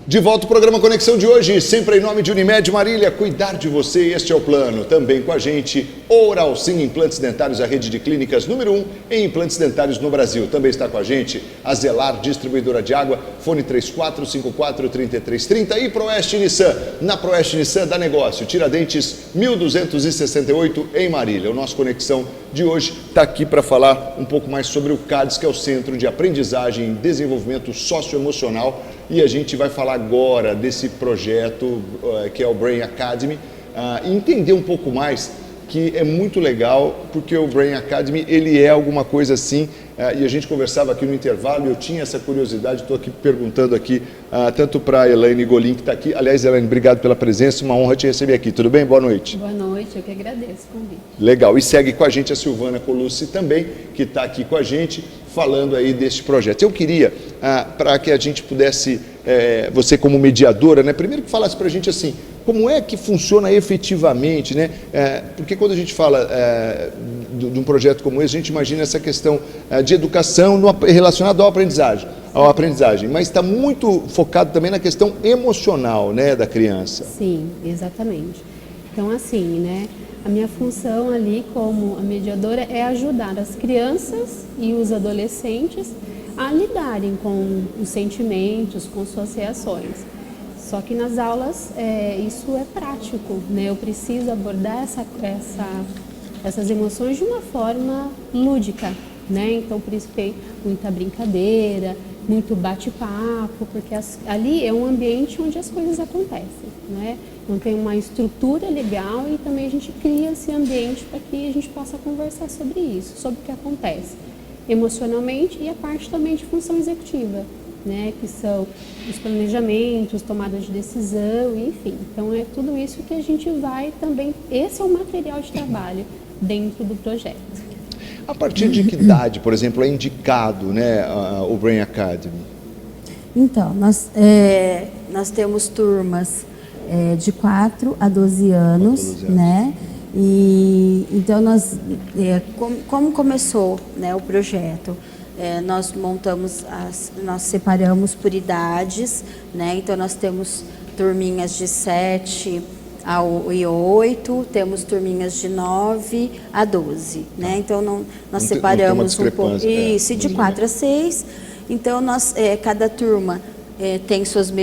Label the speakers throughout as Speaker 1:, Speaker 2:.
Speaker 1: De volta ao programa Conexão de hoje, sempre em nome de Unimed Marília, cuidar de você, este é o plano. Também com a gente, Oral Sim Implantes Dentários, a rede de clínicas número 1 em implantes dentários no Brasil. Também está com a gente a Zelar, distribuidora de água, fone 3454-3330 e Proeste Nissan. Na Proeste Nissan dá negócio, Tiradentes 1268 em Marília. O nosso Conexão de hoje está aqui para falar um pouco mais sobre o CADES, que é o Centro de Aprendizagem e Desenvolvimento Socioemocional. E a gente vai falar agora desse projeto que é o Brain Academy e entender um pouco mais, que é muito legal, porque o Brain Academy ele é alguma coisa assim, e a gente conversava aqui no intervalo e eu tinha essa curiosidade, estou aqui perguntando aqui tanto para a Elaine Golim, que está aqui. Aliás, Elaine, obrigado pela presença, uma honra te receber aqui, tudo bem? Boa noite.
Speaker 2: Boa noite, eu que agradeço o convite.
Speaker 1: Legal, e segue com a gente a Silvana Colucci também, que está aqui com a gente, falando aí deste projeto. Eu queria, para que a gente pudesse, você como mediadora, né, primeiro que falasse para a gente assim, como é que funciona efetivamente, né? Porque quando a gente fala de um projeto como esse, a gente imagina essa questão de educação relacionada à aprendizagem, mas está muito focado também na questão emocional, né, da criança.
Speaker 2: Sim, exatamente. Então, assim, né, a minha função ali como a mediadora é ajudar as crianças e os adolescentes a lidarem com os sentimentos, com suas reações. Só que nas aulas isso é prático, né? Eu preciso abordar essas emoções de uma forma lúdica, né? Então, por isso tem muita brincadeira, muito bate-papo, porque ali é um ambiente onde as coisas acontecem, né? Então tem uma estrutura legal e também a gente cria esse ambiente para que a gente possa conversar sobre isso, sobre o que acontece emocionalmente e a parte também de função executiva, né? Que são os planejamentos, tomadas de decisão, enfim. Então é tudo isso que a gente vai também, esse é o material de trabalho dentro do projeto.
Speaker 1: A partir de que idade, por exemplo, é indicado, né, o Brain Academy?
Speaker 3: Então, nós temos turmas de 4 a 12 anos, né? E então como começou, né, o projeto? Nós separamos por idades, né? Então nós temos turminhas de 7 e 8, temos turminhas de 9 a 12, né? Então nós separamos um pouco isso, de 4 a 6. Então cada turma tem suas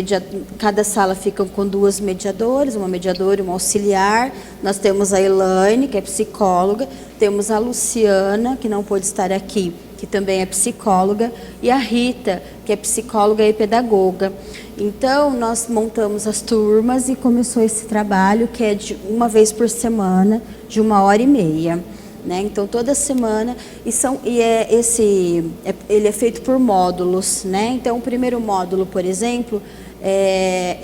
Speaker 3: cada sala fica com 2 mediadoras, uma mediadora e uma auxiliar. Nós temos a Elaine, que é psicóloga, temos a Luciana, que não pôde estar aqui, que também é psicóloga, e a Rita, que é psicóloga e pedagoga. Então, nós montamos as turmas e começou esse trabalho, que é de uma vez por semana, de 1h30. Né? Então, toda semana, ele é feito por módulos, né? Então, o primeiro módulo, por exemplo, é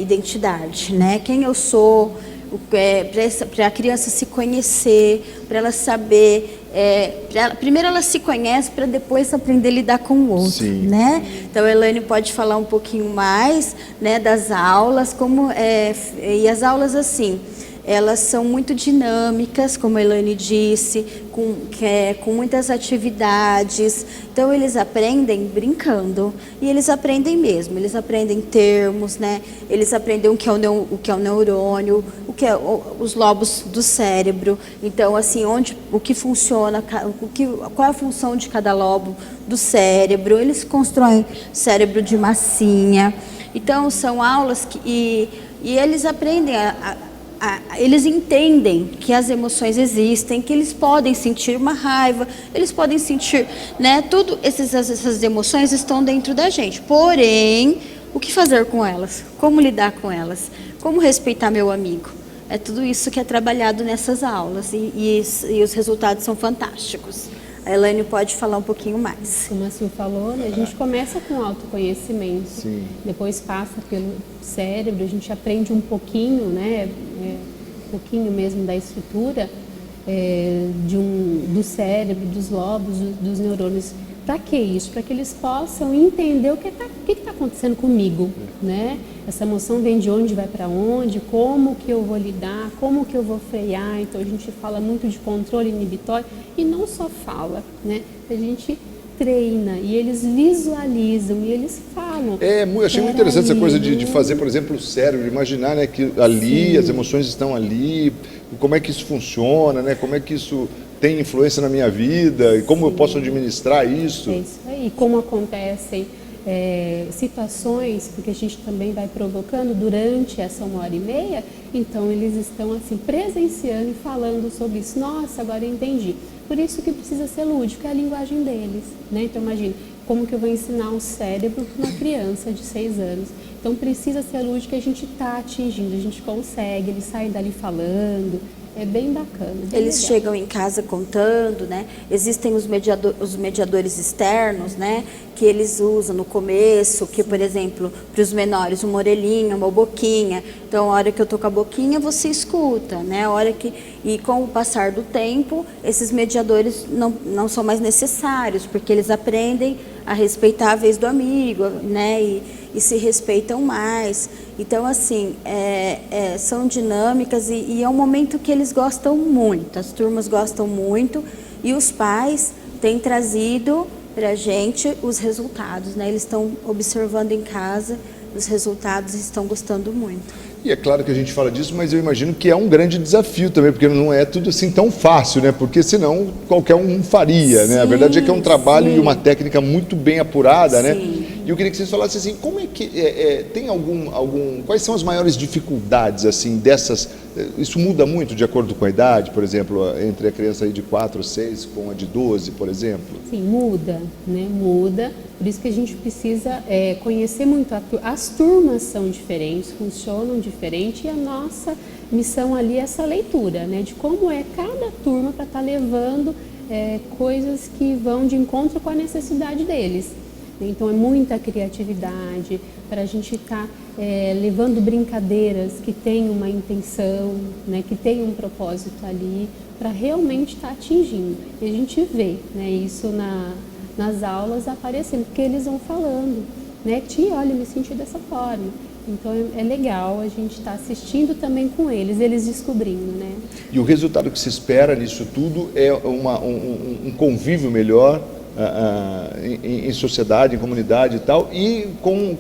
Speaker 3: identidade, né? Quem eu sou, para a criança se conhecer, para ela saber, primeiro ela se conhece para depois aprender a lidar com o outro, né? Então a Elaine pode falar um pouquinho mais, né, das aulas, e as aulas assim, elas são muito dinâmicas, como a Elaine disse, com muitas atividades. Então, eles aprendem brincando. E eles aprendem mesmo. Eles aprendem termos, né? Eles aprendem o que é o neurônio, os lobos do cérebro. Então, assim, o que funciona, qual é a função de cada lobo do cérebro. Eles constroem cérebro de massinha. Então, são aulas e eles aprendem eles entendem que as emoções existem, que eles podem sentir uma raiva, eles podem sentir, né, essas emoções estão dentro da gente. Porém, o que fazer com elas? Como lidar com elas? Como respeitar meu amigo? É tudo isso que é trabalhado nessas aulas e os resultados são fantásticos. A Elaine pode falar um pouquinho mais.
Speaker 2: Como a Sil falou, né, a gente começa com autoconhecimento, depois passa pelo cérebro, a gente aprende um pouquinho, né, um pouquinho mesmo da estrutura do cérebro, dos lobos, dos neurônios. Para que isso? Para que eles possam entender o que está acontecendo comigo, né? Essa emoção vem de onde, vai para onde, como que eu vou lidar, como que eu vou frear. Então a gente fala muito de controle inibitório e não só fala, né? A gente treina e eles visualizam e eles falam. falo...
Speaker 1: Achei muito interessante essa coisa de fazer, por exemplo, o cérebro, imaginar, né, que ali as emoções estão ali, como é que isso funciona, né, como é que isso tem influência na minha vida e como eu posso administrar isso.
Speaker 2: É isso aí, como acontecem situações, porque a gente também vai provocando durante essa 1h30, então eles estão assim presenciando e falando sobre isso. Nossa, agora eu entendi. Por isso que precisa ser lúdico, é a linguagem deles, né? Então imagine, como que eu vou ensinar o cérebro para uma criança de 6 anos? Então precisa ser lúdico, a gente está atingindo, a gente consegue, eles saem dali falando. É bem bacana.
Speaker 3: Eles
Speaker 2: legal.
Speaker 3: chegam em casa contando, né? Existem os mediadores externos, né? Que eles usam no começo, que, por exemplo, para os menores, uma orelhinha, uma boquinha. Então, a hora que eu tô com a boquinha, você escuta, né? E com o passar do tempo, esses mediadores não são mais necessários, porque eles aprendem a respeitar a vez do amigo, né? E se respeitam mais. Então, assim, são dinâmicas e é um momento que eles gostam muito, as turmas gostam muito e os pais têm trazido para a gente os resultados, né? Eles estão observando em casa os resultados e estão gostando muito.
Speaker 1: E é claro que a gente fala disso, mas eu imagino que é um grande desafio também, porque não é tudo assim tão fácil, né? Porque senão qualquer um faria, né? A verdade é que é um trabalho e uma técnica muito bem apurada, né? E eu queria que vocês falassem assim, como é que tem quais são as maiores dificuldades assim dessas? Isso muda muito de acordo com a idade, por exemplo, entre a criança aí de 4, 6 com a de 12, por exemplo?
Speaker 2: Sim, muda, né? Muda. Por isso que a gente precisa conhecer muito. As turmas são diferentes, funcionam diferente e a nossa missão ali é essa leitura, né? De como é cada turma para estar levando coisas que vão de encontro com a necessidade deles. Então é muita criatividade para a gente estar levando brincadeiras que têm uma intenção, né, que tem um propósito ali, para realmente estar atingindo. E a gente vê, né, isso nas aulas aparecendo, porque eles vão falando, né, tia, olha, eu me senti dessa forma. Então é legal a gente estar assistindo também com eles descobrindo, né? E
Speaker 1: o resultado que se espera nisso tudo é um convívio melhor, em sociedade, em comunidade e tal, e com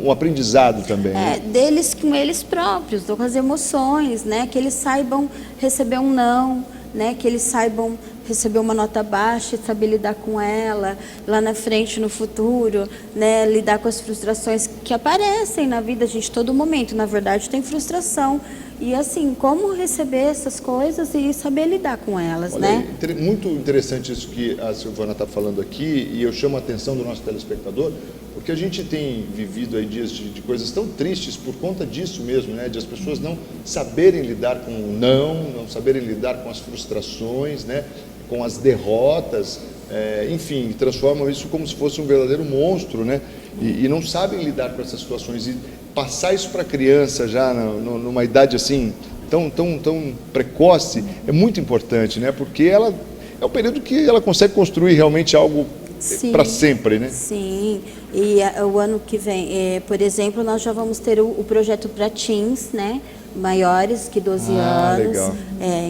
Speaker 1: um aprendizado também.
Speaker 3: Deles com eles próprios, com as emoções, né? Que eles saibam receber um não, né? Que eles saibam receber uma nota baixa e saber lidar com ela, lá na frente, no futuro, né? Lidar com as frustrações que aparecem na vida, gente, todo momento, na verdade, tem frustração. E assim, como receber essas coisas e saber lidar com elas, né?
Speaker 1: Muito interessante isso que a Silvana está falando aqui, e eu chamo a atenção do nosso telespectador, porque a gente tem vivido aí dias de coisas tão tristes por conta disso mesmo, né? De as pessoas não saberem lidar com o não saberem lidar com as frustrações, né? Com as derrotas, enfim, transformam isso como se fosse um verdadeiro monstro, né? E não sabem lidar com essas situações. E passar isso para a criança já numa idade assim tão precoce é muito importante, né? Porque ela é o período que ela consegue construir realmente algo para sempre, né?
Speaker 3: Sim, e o ano que vem, por exemplo, nós já vamos ter o projeto para teens, né? Maiores que 12 anos.
Speaker 1: Legal.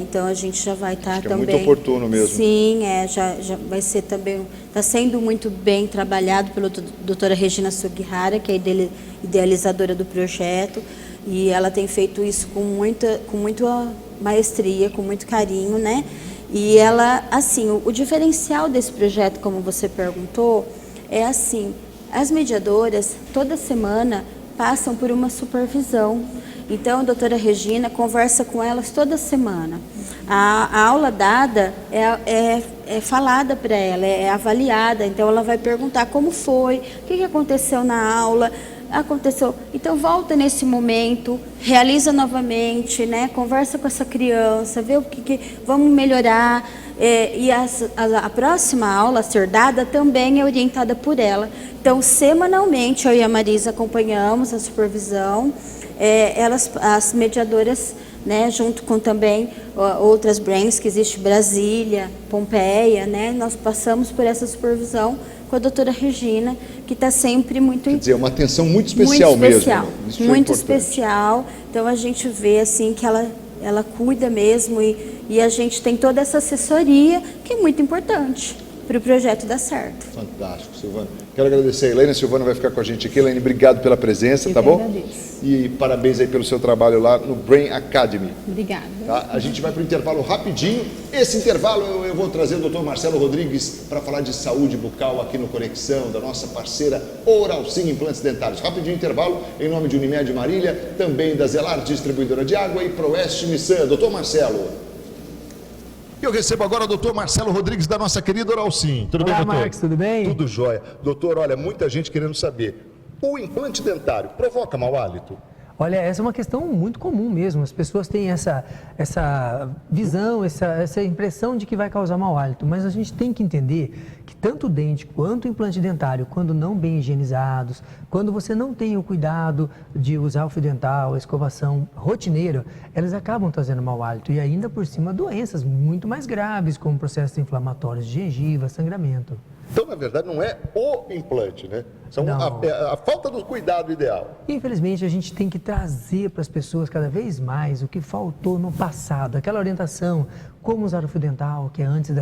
Speaker 3: Então a gente já vai estar também.
Speaker 1: É muito oportuno mesmo.
Speaker 3: Sim, já vai ser também. Está sendo muito bem trabalhado pela doutora Regina Sugihara, que é idealizadora do projeto, e ela tem feito isso com muita maestria, com muito carinho, né? E ela, assim, o diferencial desse projeto, como você perguntou, é assim: as mediadoras toda semana passam por uma supervisão. Então, a doutora Regina conversa com elas toda semana. A aula dada é falada para ela, é avaliada. Então, ela vai perguntar como foi, o que aconteceu na aula. Aconteceu, então volta nesse momento, realiza novamente, né? Conversa com essa criança, vê o que vamos melhorar. E a próxima aula a ser dada também é orientada por ela. Então, semanalmente, eu e a Marisa acompanhamos a supervisão. As mediadoras, né, junto com também outras brands que existe, Brasília, Pompeia, né, nós passamos por essa supervisão com a doutora Regina, que está sempre muito...
Speaker 1: Quer dizer, uma atenção muito especial mesmo.
Speaker 3: Muito especial. Então, a gente vê assim que ela cuida mesmo e a gente tem toda essa assessoria, que é muito importante. para o projeto dar certo.
Speaker 1: Fantástico, Silvana. Quero agradecer a Elaine. A Silvana vai ficar com a gente aqui. Elaine, obrigado pela presença,
Speaker 2: Eu
Speaker 1: tá
Speaker 2: que
Speaker 1: bom?
Speaker 2: agradeço.
Speaker 1: E parabéns aí pelo seu trabalho lá no Brain Academy.
Speaker 2: Obrigada.
Speaker 1: Tá? A gente vai para o intervalo rapidinho. Esse intervalo eu vou trazer o Dr. Marcelo Rodrigues para falar de saúde bucal aqui no Conexão, da nossa parceira Oral Sim Implantes Dentários. Rapidinho intervalo, em nome de Unimed Marília, também da Zelar Distribuidora de Água e Proeste Nissan. Dr. Marcelo. Eu recebo agora o doutor Marcelo Rodrigues, da nossa querida Oral Sim. Tudo bem, doutor?
Speaker 4: Marcos, tudo bem?
Speaker 1: Tudo jóia. Doutor, olha, muita gente querendo saber, o implante dentário provoca mau hálito?
Speaker 4: Olha, essa é uma questão muito comum mesmo. As pessoas têm essa visão, essa impressão de que vai causar mau hálito. Mas a gente tem que entender que tanto o dente quanto o implante dentário, quando não bem higienizados, quando você não tem o cuidado de usar o fio dental, a escovação rotineira, elas acabam trazendo mau hálito. E ainda por cima, doenças muito mais graves, como processos inflamatórios de gengiva, sangramento.
Speaker 1: Então, na verdade, não é o implante, né? São a falta do cuidado ideal.
Speaker 4: Infelizmente, a gente tem que trazer para as pessoas cada vez mais o que faltou no passado, aquela orientação, como usar o fio dental, que é antes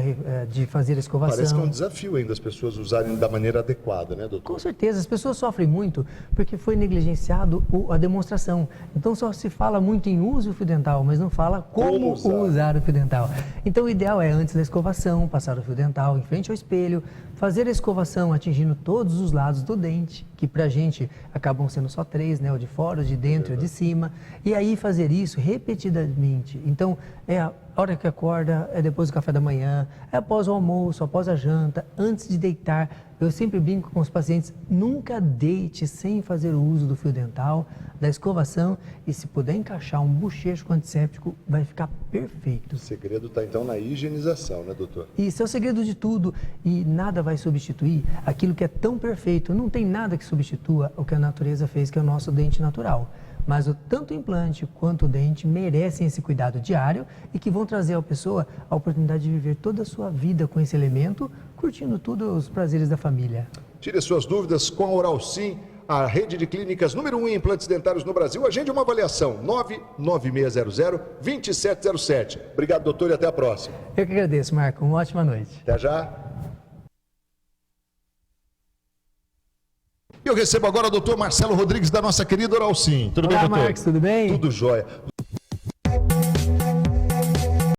Speaker 4: de fazer a escovação.
Speaker 1: Parece que é um desafio ainda as pessoas usarem da maneira adequada, né, doutor?
Speaker 4: Com certeza, as pessoas sofrem muito porque foi negligenciado a demonstração. Então só se fala muito em use o fio dental, mas não fala como usar o fio dental. Então o ideal é antes da escovação, passar o fio dental em frente ao espelho, fazer a escovação atingindo todos os lados do dente, que pra gente acabam sendo só 3, né? O de fora, o de dentro e o de cima. E aí fazer isso repetidamente. Então é a hora que acorda, é depois do café da manhã, é após o almoço, após a janta, antes de deitar. Eu sempre brinco com os pacientes, nunca deite sem fazer o uso do fio dental, da escovação, e se puder encaixar um bochecho com antisséptico, vai ficar perfeito.
Speaker 1: O segredo está então na higienização, né, doutor?
Speaker 4: Isso é o segredo de tudo, e nada vai substituir aquilo que é tão perfeito. Não tem nada que substitua o que a natureza fez, que é o nosso dente natural. Mas tanto o implante quanto o dente merecem esse cuidado diário e que vão trazer à pessoa a oportunidade de viver toda a sua vida com esse elemento, curtindo tudo os prazeres da família.
Speaker 1: Tire suas dúvidas com a Oral Sim, a rede de clínicas número 1 em implantes dentários no Brasil. Agende uma avaliação, 99600-2707. Obrigado, doutor, e até a próxima.
Speaker 4: Eu que agradeço, Marco. Uma ótima noite.
Speaker 1: Até já. Eu recebo agora o doutor Marcelo Rodrigues, da nossa querida Oral Sim. Tudo bem, doutor?
Speaker 4: Marcos, tudo bem?
Speaker 1: Tudo jóia.